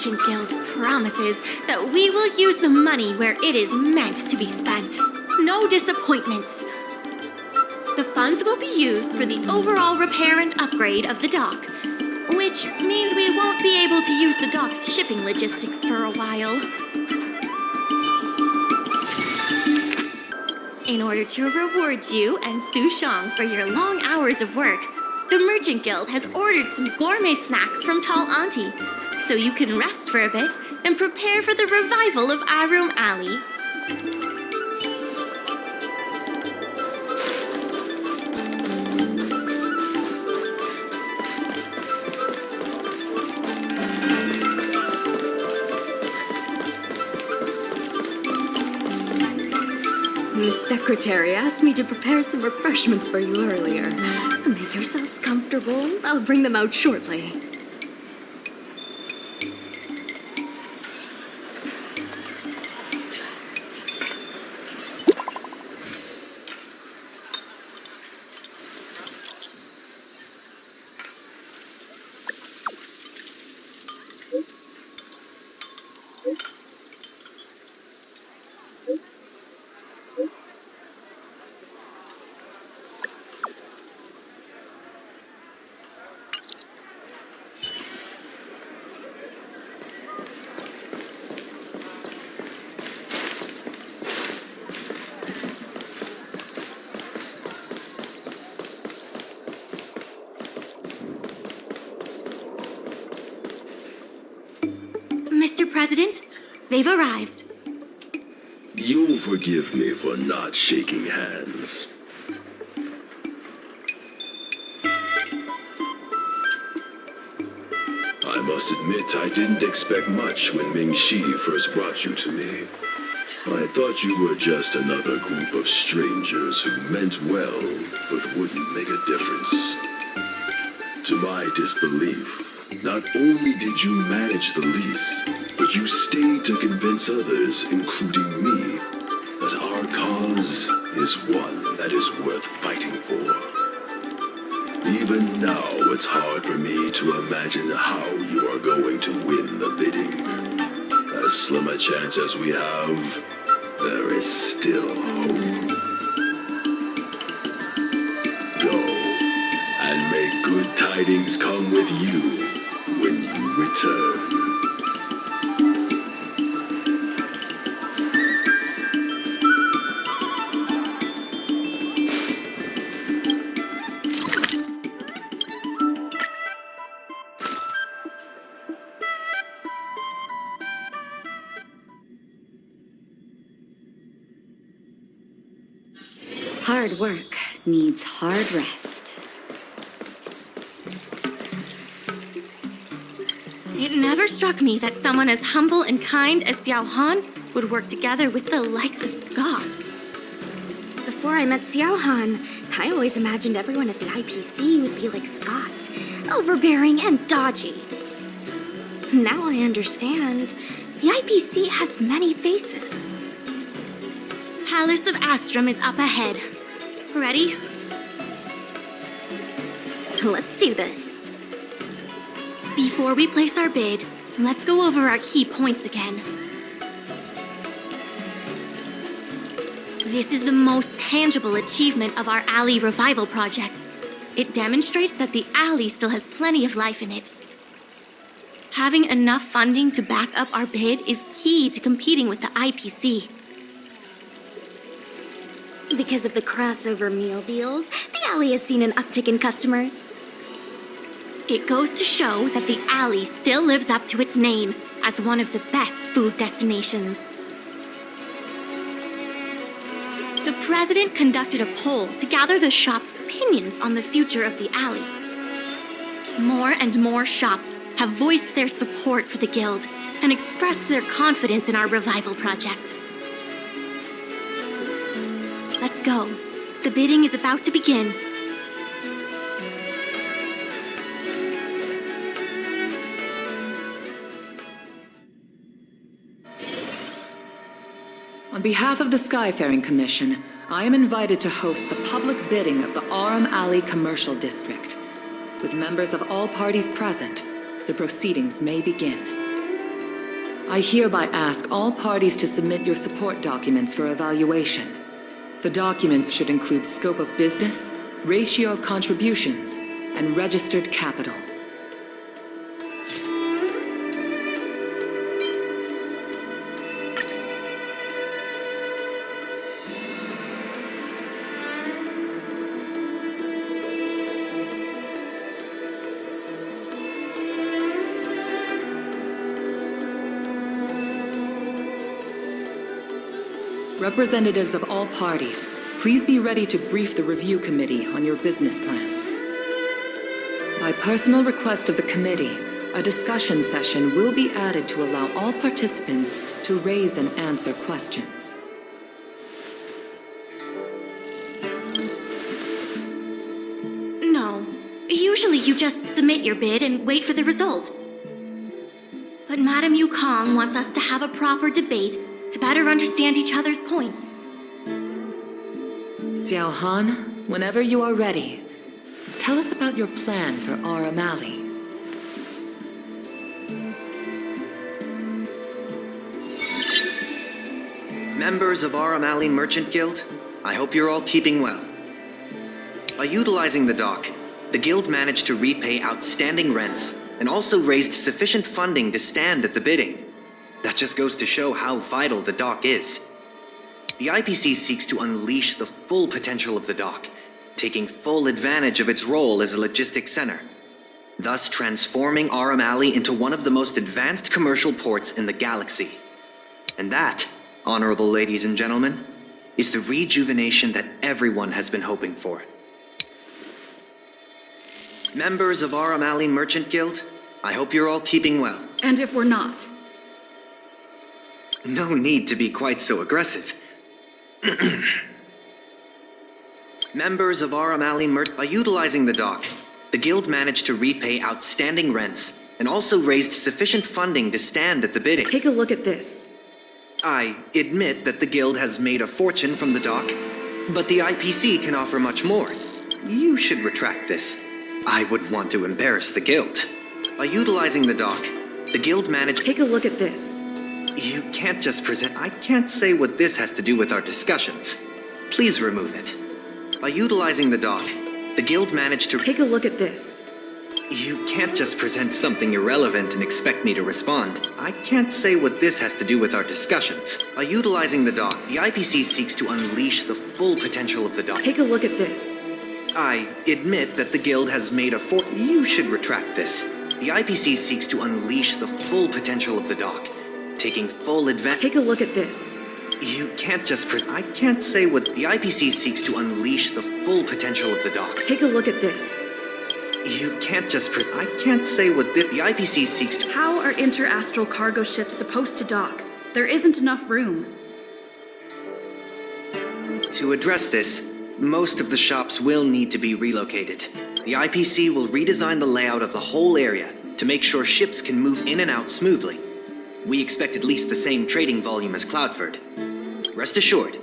Merchant Guild promises that we will use the money where it is meant to be spent. No disappointments. The funds will be used for the overall repair and upgrade of the dock, which means we won't be able to use the dock's shipping logistics for a while. In order to reward you and Su Shang for your long hours of work, the Merchant Guild has ordered some gourmet snacks from Tall Auntie, so you can rest for a bit and prepare for the revival of Aurum Alley. The secretary asked me to prepare some refreshments for you earlier. Make yourselves comfortable. I'll bring them out shortly. Mr. President, they've arrived. You'll forgive me for not shaking hands. I must admit I didn't expect much when Ming-Shi first brought you to me. I thought you were just another group of strangers who meant well, but wouldn't make a difference. To my disbelief, not only did you manage the lease, but you stayed to convince others, including me, that our cause is one that is worth fighting for. Even now, it's hard for me to imagine how you are going to win the bidding. As slim a chance as we have, there is still hope. Go, and may good tidings come with you when you return. Hard work needs hard rest. It never struck me that someone as humble and kind as Xiao Han would work together with the likes of Scott. Before I met Xiao Han, I always imagined everyone at the IPC would be like Scott, overbearing and dodgy. Now I understand. The IPC has many faces. Palace of Astrum is up ahead. Ready? Let's do this. Before we place our bid, let's go over our key points again. This is the most tangible achievement of our alley revival project. It demonstrates that the alley still has plenty of life in it. Having enough funding to back up our bid is key to competing with the IPC. Because of the crossover meal deals, the alley has seen an uptick in customers. It goes to show that the alley still lives up to its name as one of the best food destinations. The president conducted a poll to gather the shop's opinions on the future of the alley. More and more shops have voiced their support for the guild and expressed their confidence in our revival project. Let's go. The bidding is about to begin. On behalf of the Skyfaring Commission, I am invited to host the public bidding of the Aurum Alley Commercial District. With members of all parties present, the proceedings may begin. I hereby ask all parties to submit your support documents for evaluation. The documents should include scope of business, ratio of contributions, and registered capital. Representatives of all parties, please be ready to brief the review committee on your business plans. By personal request of the committee, a discussion session will be added to allow all participants to raise and answer questions. No. Usually you just submit your bid and wait for the result. But Madame Yukong wants us to have a proper debate to better understand each other's points. Xiao Han, whenever you are ready, tell us about your plan for Aurum Alley. Members of Aurum Alley Merchant Guild, I hope you're all keeping well. By utilizing the dock, the guild managed to repay outstanding rents and also raised sufficient funding to stand at the bidding. That just goes to show how vital the dock is. The IPC seeks to unleash the full potential of the dock, taking full advantage of its role as a logistics center, thus transforming Aurum Alley into one of the most advanced commercial ports in the galaxy. And that, honorable ladies and gentlemen, is the rejuvenation that everyone has been hoping for. Members of Aurum Alley Merchant Guild, I hope you're all keeping well. And if we're not? No need to be quite so aggressive. Members of Aurum Alley by utilizing the dock, the guild managed to repay outstanding rents and also raised sufficient funding to stand at the bidding. Take a look at this. I admit that the guild has made a fortune from the dock, but the IPC can offer much more. You should retract this. I wouldn't want to embarrass the guild. By utilizing the dock, the guild managed— Take a look at this. You can't just present— I can't say what this has to do with our discussions. Please remove it. By utilizing the dock, the guild managed to— Take a look at this. You can't just present something irrelevant and expect me to respond. I can't say what this has to do with our discussions. By utilizing the dock, the IPC seeks to unleash the full potential of the dock. Take a look at this. I admit that the guild has made a You should retract this. The IPC seeks to unleash the full potential of the dock, taking full advantage— Take a look at this. You can't just I can't say what— The IPC seeks to unleash the full potential of the dock. Take a look at this. You can't just I can't say what the IPC seeks to— How are interastral cargo ships supposed to dock? There isn't enough room. To address this, most of the shops will need to be relocated. The IPC will redesign the layout of the whole area to make sure ships can move in and out smoothly. We expect at least the same trading volume as Cloudford. Rest assured,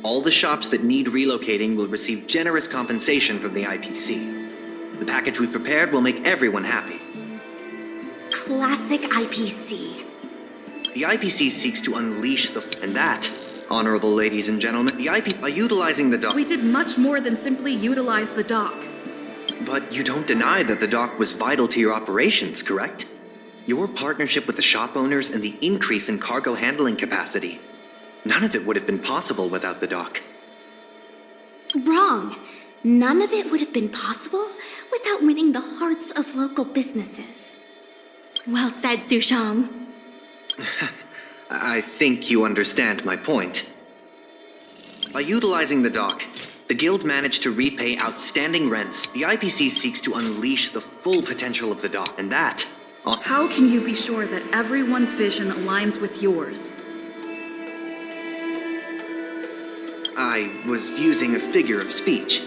all the shops that need relocating will receive generous compensation from the IPC. The package we've prepared will make everyone happy. Classic IPC. The IPC seeks to unleash the— And that, honorable ladies and gentlemen, the IP— By utilizing the dock— We did much more than simply utilize the dock. But you don't deny that the dock was vital to your operations, correct? Your partnership with the shop owners and the increase in cargo handling capacity. None of it would have been possible without the dock. Wrong. None of it would have been possible without winning the hearts of local businesses. Well said, Sushang. I think you understand my point. By utilizing the dock, the guild managed to repay outstanding rents. The IPC seeks to unleash the full potential of the dock, and that— How can you be sure that everyone's vision aligns with yours? I was using a figure of speech,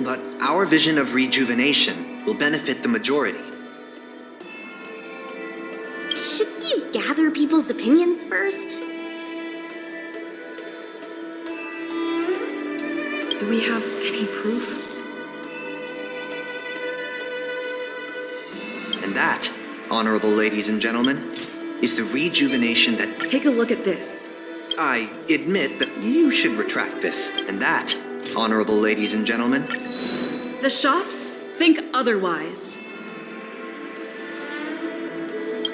but our vision of rejuvenation will benefit the majority. Shouldn't you gather people's opinions first? Do we have any proof? And that, honorable ladies and gentlemen, is the rejuvenation that... Take a look at this. I admit that you should retract this, and that, honorable ladies and gentlemen. The shops think otherwise.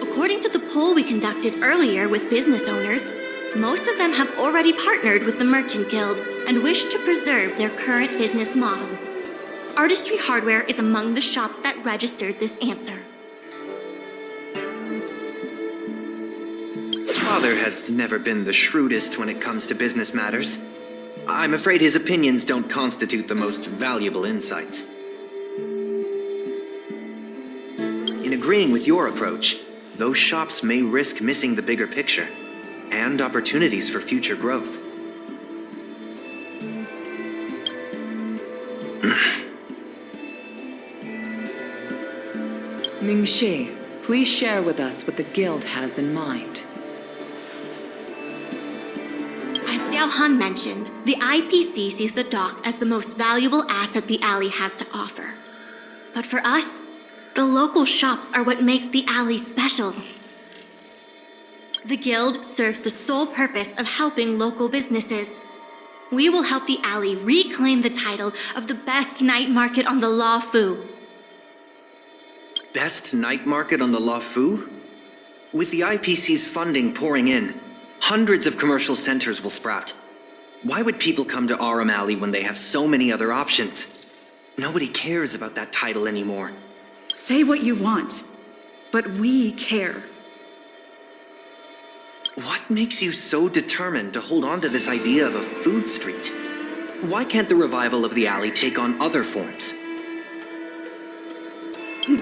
According to the poll we conducted earlier with business owners, most of them have already partnered with the Merchant Guild and wish to preserve their current business model. Artistry Hardware is among the shops that registered this answer. Father has never been the shrewdest when it comes to business matters. I'm afraid his opinions don't constitute the most valuable insights. In agreeing with your approach, those shops may risk missing the bigger picture and opportunities for future growth. Ming-Shi, please share with us what the Guild has in mind. As Xiao Han mentioned, the IPC sees the dock as the most valuable asset the alley has to offer. But for us, the local shops are what makes the alley special. The Guild serves the sole purpose of helping local businesses. We will help the alley reclaim the title of the best night market on the La Fu. Best night market on the La Fu? With the IPC's funding pouring in, hundreds of commercial centers will sprout. Why would people come to Aurum Alley when they have so many other options? Nobody cares about that title anymore. Say what you want, but we care. What makes you so determined to hold on to this idea of a food street? Why can't the revival of the alley take on other forms?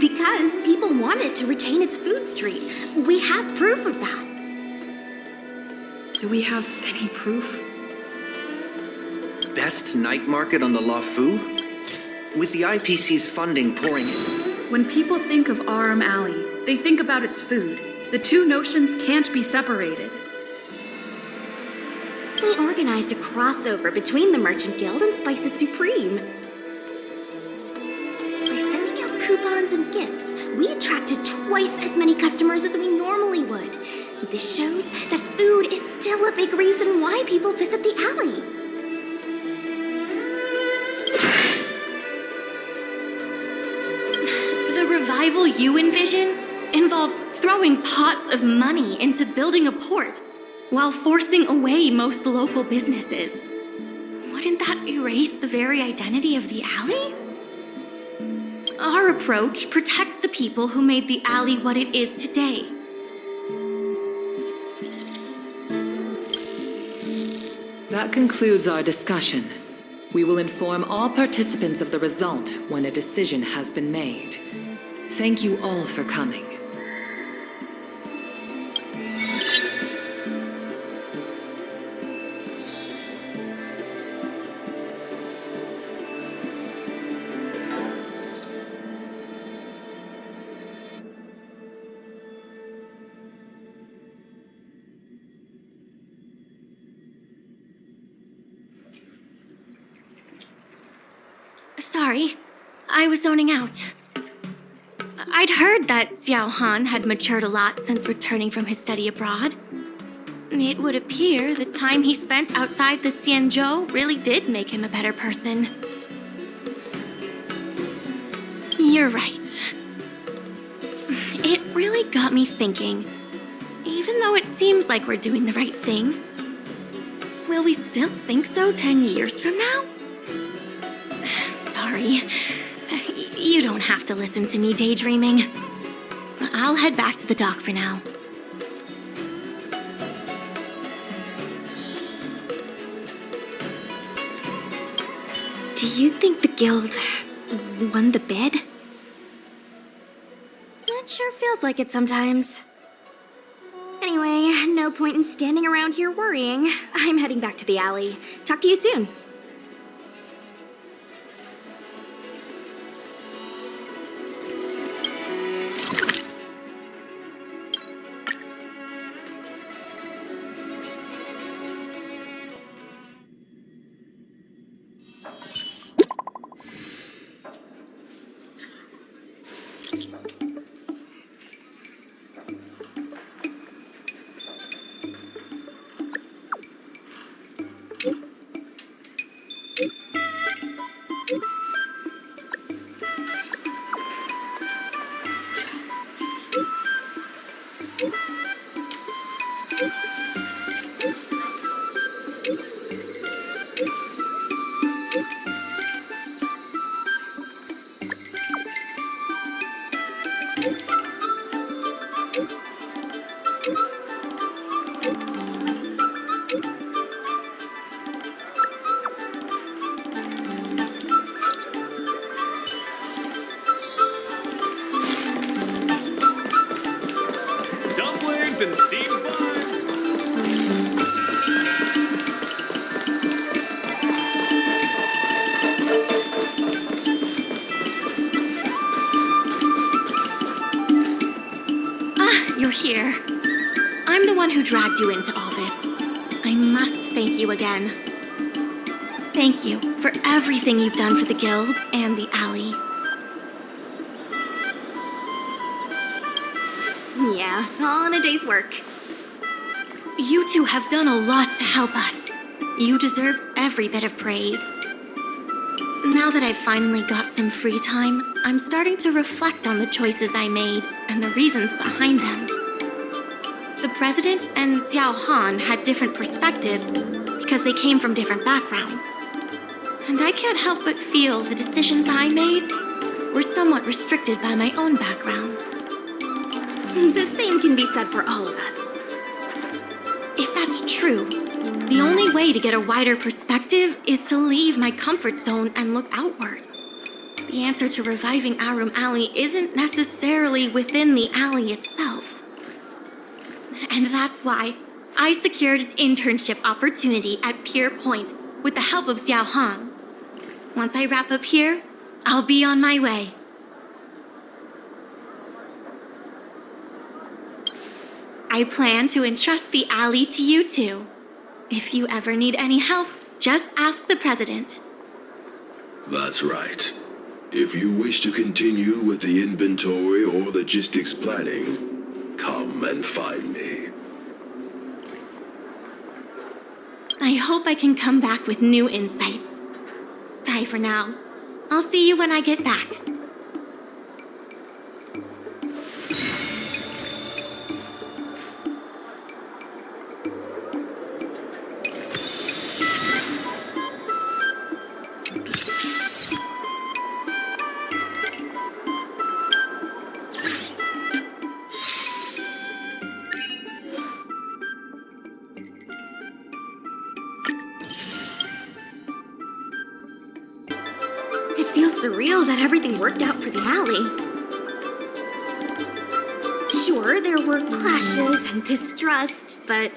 Because people want it to retain its food street. We have proof of that. Do we have any proof? Best night market on the La Fu? With the IPC's funding pouring in. When people think of Aurum Alley, they think about its food. The two notions can't be separated. We organized a crossover between the Merchant Guild and Spices Supreme. By sending out coupons and gifts, we attracted twice as many customers as we normally would. This shows that food is still a big reason why people visit the alley. The revival you envision involves throwing pots of money into building a port while forcing away most local businesses. Wouldn't that erase the very identity of the alley? Our approach protects the people who made the alley what it is today. That concludes our discussion. We will inform all participants of the result when a decision has been made. Thank you all for coming. Sorry, I was zoning out. I'd heard that Xiao Han had matured a lot since returning from his study abroad. It would appear the time he spent outside the Xianzhou really did make him a better person. You're right. It really got me thinking. Even though it seems like we're doing the right thing, will we still think so 10 years from now? Sorry. You don't have to listen to me daydreaming. I'll head back to the dock for now. Do you think the Guild won the bid? It sure feels like it sometimes. Anyway, no point in standing around here worrying. I'm heading back to the alley. Talk to you soon. Steve and Steve Buds. You're here. I'm the one who dragged you into all this. I must thank you again. Thank you for everything you've done for the Guild and the Alley. Yeah, all in a day's work. You two have done a lot to help us. You deserve every bit of praise. Now that I've finally got some free time, I'm starting to reflect on the choices I made and the reasons behind them. The President and Xiao Han had different perspectives because they came from different backgrounds. And I can't help but feel the decisions I made were somewhat restricted by my own background. The same can be said for all of us. If that's true, the only way to get a wider perspective is to leave my comfort zone and look outward. The answer to reviving Aurum Alley isn't necessarily within the alley itself. And that's why I secured an internship opportunity at Pier Point with the help of Xiao Han. Once I wrap up here, I'll be on my way. I plan to entrust the alley to you two. If you ever need any help, just ask the President. That's right. If you wish to continue with the inventory or logistics planning, come and find me. I hope I can come back with new insights. Bye for now. I'll see you when I get back. It feels surreal that everything worked out for the alley. Sure, there were clashes and distrust, but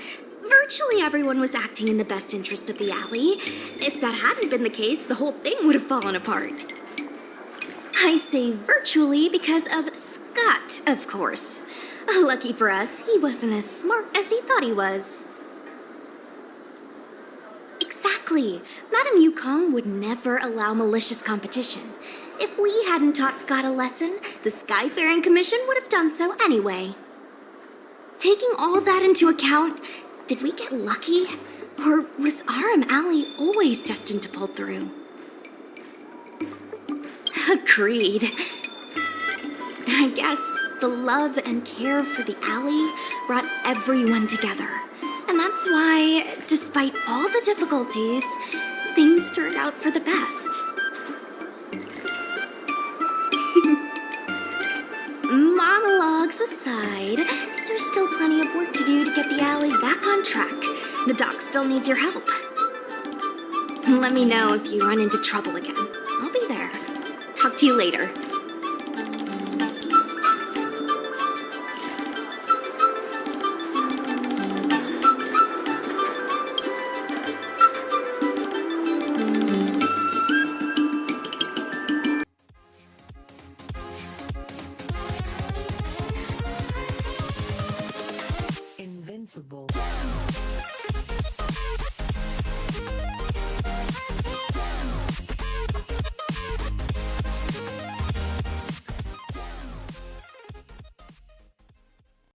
virtually everyone was acting in the best interest of the alley. If that hadn't been the case, the whole thing would have fallen apart. I say virtually because of Scott, of course. Lucky for us, he wasn't as smart as he thought he was. Exactly. Madame Yukong would never allow malicious competition. If we hadn't taught Scott a lesson, the Skyfaring Commission would have done so anyway. Taking all that into account, did we get lucky? Or was Aurum Alley always destined to pull through? Agreed. I guess the love and care for the alley brought everyone together. And that's why, despite all the difficulties, things turned out for the best. Monologues aside, there's still plenty of work to do to get the alley back on track. The doc still needs your help. Let me know if you run into trouble again. I'll be there. Talk to you later. Invincible.